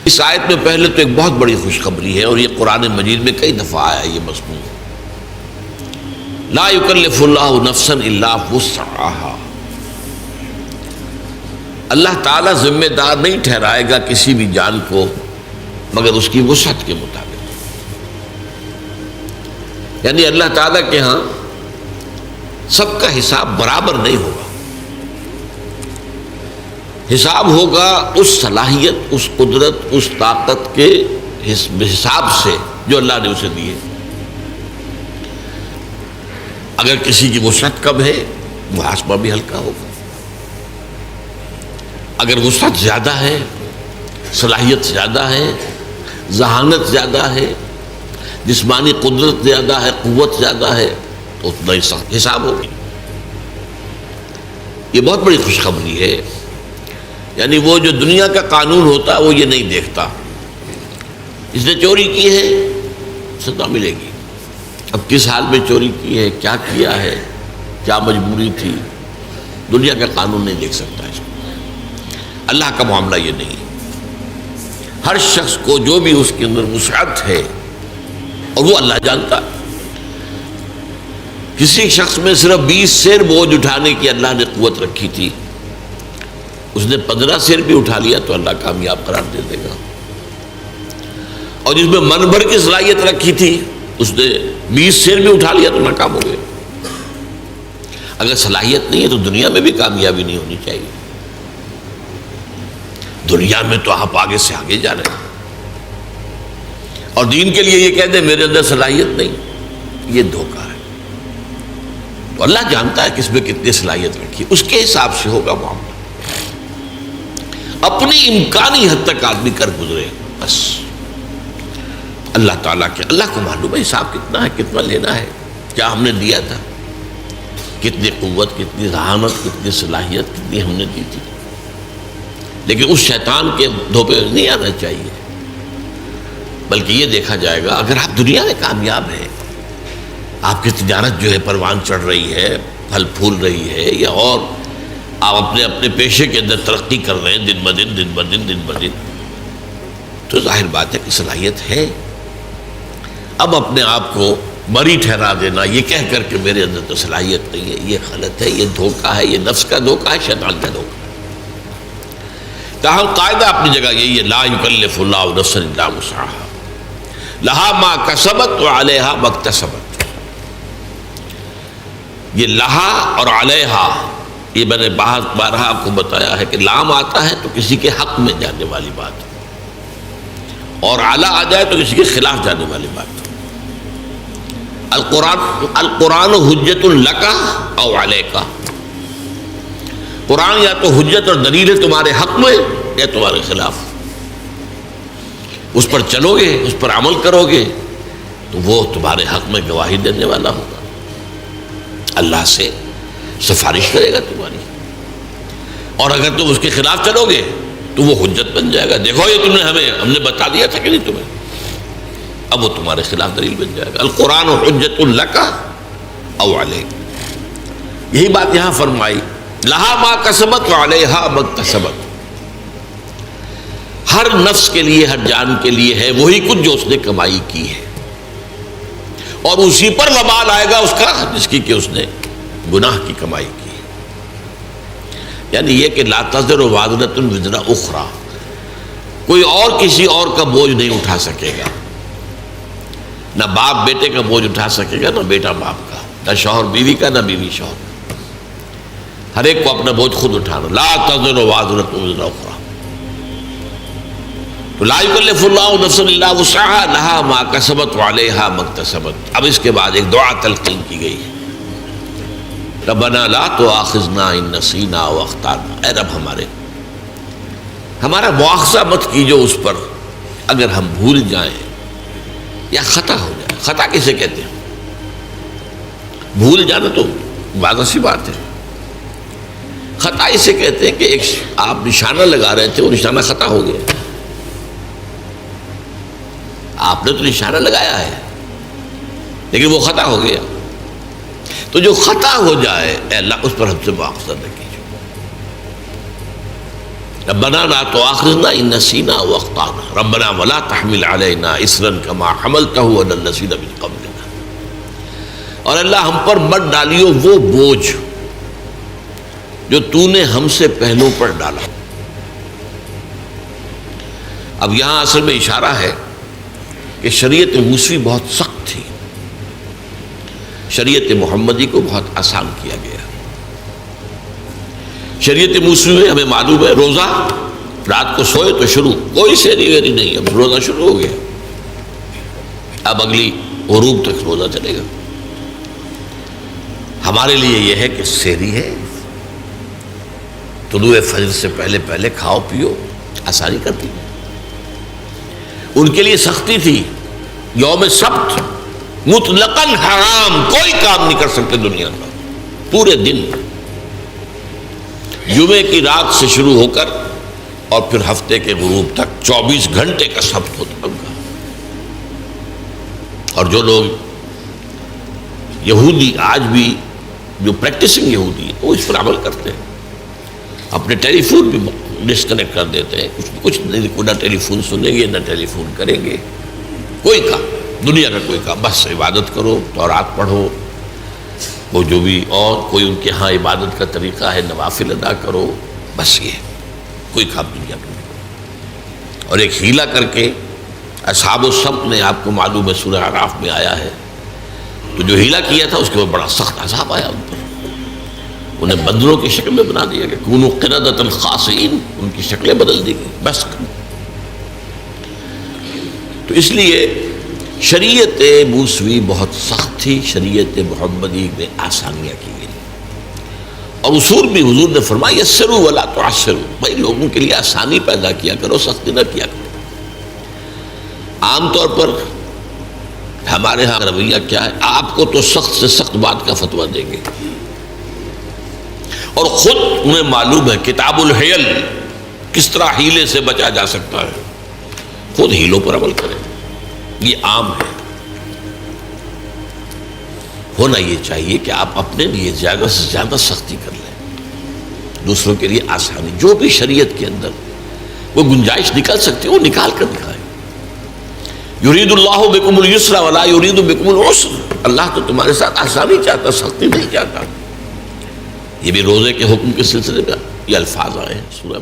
اس آیت میں پہلے تو ایک بہت بڑی خوشخبری ہے، اور یہ قرآن مجید میں کئی دفعہ آیا ہے یہ مضمون، لا یکلف اللہ نفسا الا وسعها، اللہ تعالیٰ ذمہ دار نہیں ٹھہرائے گا کسی بھی جان کو مگر اس کی وسعت کے مطابق، یعنی اللہ تعالیٰ کے ہاں سب کا حساب برابر نہیں ہوگا، حساب ہوگا اس صلاحیت، اس قدرت، اس طاقت کے حساب سے جو اللہ نے اسے دی ہے۔ اگر کسی کی وسعت کم ہے محاسبہ بھی ہلکا ہوگا، اگر وسعت زیادہ ہے، صلاحیت زیادہ ہے، ذہانت زیادہ ہے، جسمانی قدرت زیادہ ہے، قوت زیادہ ہے، تو اتنا ہی سخت حساب ہوگی۔ یہ بہت بڑی خوشخبری ہے، یعنی وہ جو دنیا کا قانون ہوتا ہے وہ یہ نہیں دیکھتا، اس نے چوری کی ہے سزا ملے گی، اب کس حال میں چوری کی ہے، کیا کیا ہے، کیا مجبوری تھی، دنیا کا قانون نہیں دیکھ سکتا اس کو۔ اللہ کا معاملہ یہ نہیں، ہر شخص کو جو بھی اس کے اندر وسعت ہے اور وہ اللہ جانتا ہے۔ کسی شخص میں صرف 20 سیر بوجھ اٹھانے کی اللہ نے قوت رکھی تھی، اس نے 15 سیر بھی اٹھا لیا تو اللہ کامیاب قرار دے دے گا، اور جس میں من بھر کی صلاحیت رکھی تھی اس نے 20 سیر بھی اٹھا لیا تو ناکام ہو گئے۔ اگر صلاحیت نہیں ہے تو دنیا میں بھی کامیابی نہیں ہونی چاہیے، دنیا میں تو آپ آگے سے آگے جا رہے ہیں، اور دین کے لیے یہ کہہ دیں میرے اندر صلاحیت نہیں، یہ دھوکہ ہے۔ تو اللہ جانتا ہے کس میں کتنی صلاحیت رکھی، اس کے حساب سے ہوگا معاملہ، اپنی امکانی حد تک آدمی کر گزرے بس۔ اللہ تعالیٰ کے اللہ کو معلوم ہے حساب کتنا ہے، کتنا لینا ہے، کیا ہم نے دیا تھا، کتنی قوت، کتنی ذہانت، کتنی صلاحیت کتنی ہم نے دی تھی۔ لیکن اس شیطان کے دھوپے نہیں آنا چاہیے، بلکہ یہ دیکھا جائے گا اگر آپ دنیا میں کامیاب ہیں، آپ کی تجارت جو ہے پروان چڑھ رہی ہے، پھل پھول رہی ہے، یا اور آپ اپنے پیشے کے اندر ترقی کر رہے ہیں دن بدن، تو ظاہر بات ہے کہ صلاحیت ہے۔ اب اپنے آپ کو بری ٹھہرا دینا یہ کہہ کر کے میرے اندر تو صلاحیت نہیں ہے، یہ غلط ہے، یہ دھوکہ ہے، یہ نفس کا دھوکہ ہے، شیطان کا دھوکہ ہے۔ تاہم قاعدہ اپنی جگہ یہی ہے، لا یکلف اللہ نفسا الا وسعها لہا ما کسبت وعلیہا ما اکتسبت۔ یہ لہا اور علیہا، یہ میں نے بارہا آپ کو بتایا ہے کہ لام آتا ہے تو کسی کے حق میں جانے والی بات، اور علی آ جائے تو کسی کے خلاف جانے والی بات۔ القرآن حجت لک او علیک، قرآن یا تو حجت اور دلیل ہے تمہارے حق میں یا تمہارے خلاف، اس پر چلو گے، اس پر عمل کرو گے تو وہ تمہارے حق میں گواہی دینے والا ہوگا، اللہ سے سفارش کرے گا تمہاری، اور اگر تم اس کے خلاف چلو گے تو وہ حجت بن جائے گا، دیکھو یہ ہم نے بتا دیا تھا کہ نہیں تمہیں، اب وہ تمہارے خلاف دلیل بن جائے گا۔ القرآن حجت لک او علیک، یہی بات یہاں فرمائی، لہا ما کسبت وعلیہا ما اکتسبت، ہر نفس کے لیے، ہر جان کے لیے ہے وہی کچھ جو اس نے کمائی کی ہے، اور اسی پر وبال آئے گا اس کا جس کی کہ اس نے گناہ کی کمائی کی۔ یعنی یہ کہ لا تزر وازرۃ وزر اخری، کوئی اور کسی اور کا بوجھ نہیں اٹھا سکے گا، نہ باپ بیٹے کا بوجھ اٹھا سکے گا، نہ بیٹا باپ کا، نہ شوہر بیوی کا، نہ بیوی شوہر کا، ہر ایک کو اپنا بوجھ خود اٹھانا، لا تزر وازرۃ وزر اخری۔ تو لا یکلف اللہ نفسا الا وسعها لہا ما کسبت وعلیہا ما اکتسبت۔ اب اس کے بعد ایک دعا تلقین کی گئی ہے، ربنا لا تؤاخذنا ان نسینا او اخطانا، اے رب ہمارا مواخذہ مت کیجو اس پر اگر ہم بھول جائیں یا خطا ہو جائے۔ خطا کسے کہتے ہیں؟ بھول جانا تو واضح سی بات ہے، خطا اسے کہتے ہیں کہ ایک آپ نشانہ لگا رہے تھے، وہ نشانہ خطا ہو گیا، آپ نے تو نشانہ لگایا ہے لیکن وہ خطا ہو گیا، تو جو خطا ہو جائے اے اللہ اس پر ہم سے مواخذہ نہ کیجیے۔ ربنا لا تؤاخذنا ان نسینا او اخطانا ربنا ولا تحمل علینا اصرا کما حملته علی الذین من قبلنا. اور اللہ ہم پر مت ڈالیو وہ بوجھ جو تو نے ہم سے پہلوں پر ڈالا. اب یہاں اصل میں اشارہ ہے کہ شریعت موسوی بہت سخت تھی، شریعت محمدی کو بہت آسان کیا گیا. شریعت موسوی میں ہمیں معلوم ہے روزہ رات کو سوئے تو شروع، کوئی سحری ویری نہیں، اب روزہ شروع ہو گیا، اب اگلی غروب تک روزہ چلے گا. ہمارے لیے یہ ہے کہ سحری ہے، طلوع فجر سے پہلے پہلے کھاؤ پیو، آسانی کرتی ہے. ان کے لیے سختی تھی، یوم سبت مطلقاً حرام، کوئی کام نہیں کر سکتے دنیا کا پورے دن، جمعے کی رات سے شروع ہو کر اور پھر ہفتے کے غروب تک 24 گھنٹے کا سبت ہوتا ہے. اور جو لوگ یہودی آج بھی جو پریکٹسنگ یہودی ہے وہ اس پر عمل کرتے ہیں، اپنے ٹیلی فون بھی ڈسکنیکٹ کر دیتے ہیں، کچھ نہ ٹیلی فون سنیں گے نہ ٹیلی فون کریں گے، کوئی کام دنیا کا کوئی کام، بس عبادت کرو، تورات پڑھو، وہ جو بھی اور کوئی ان کے ہاں عبادت کا طریقہ ہے نوافل ادا کرو، بس یہ کوئی کام دنیا کا نہیں. اور ایک ہیلا کر کے اصحاب السبت نے، آپ کو معلوم ہے سورہ اعراف میں آیا ہے، تو جو ہیلا کیا تھا اس کے بعد بڑا سخت عذاب آیا ان پر، انہیں بندروں کی شکل میں بنا دیا گیا، کونوا قردۃ خاسئین، ان کی شکلیں بدل دی گئی. بس تو اس لیے شریعت موسوی بہت سخت تھی، شریعت محمدی میں آسانیاں کی گئی. اور اصول بھی حضور نے فرمایا یسروا ولا تعسروا، بھائی لوگوں کے لیے آسانی پیدا کیا کرو، سختی نہ کیا کرو. عام طور پر ہمارے ہاں رویہ کیا ہے، آپ کو تو سخت سے سخت بات کا فتویٰ دیں گے، اور خود انہیں معلوم ہے کتاب الحیل کس طرح ہیلے سے بچا جا سکتا ہے، خود ہیلوں پر عمل کریں. یہ عام ہے. ہونا یہ چاہیے کہ آپ اپنے لیے زیادہ سے زیادہ سختی کر لیں، دوسروں کے لیے آسانی، جو بھی شریعت کے اندر وہ گنجائش نکل سکتی ہے وہ نکال کر دکھائیں. یرید اللہ بکم الیسر ولا یرید بکم العسر، اللہ تو تمہارے ساتھ آسانی چاہتا، سختی نہیں چاہتا. یہ بھی روزے کے حکم کے سلسلے میں یہ الفاظ آئے ہیں سورہ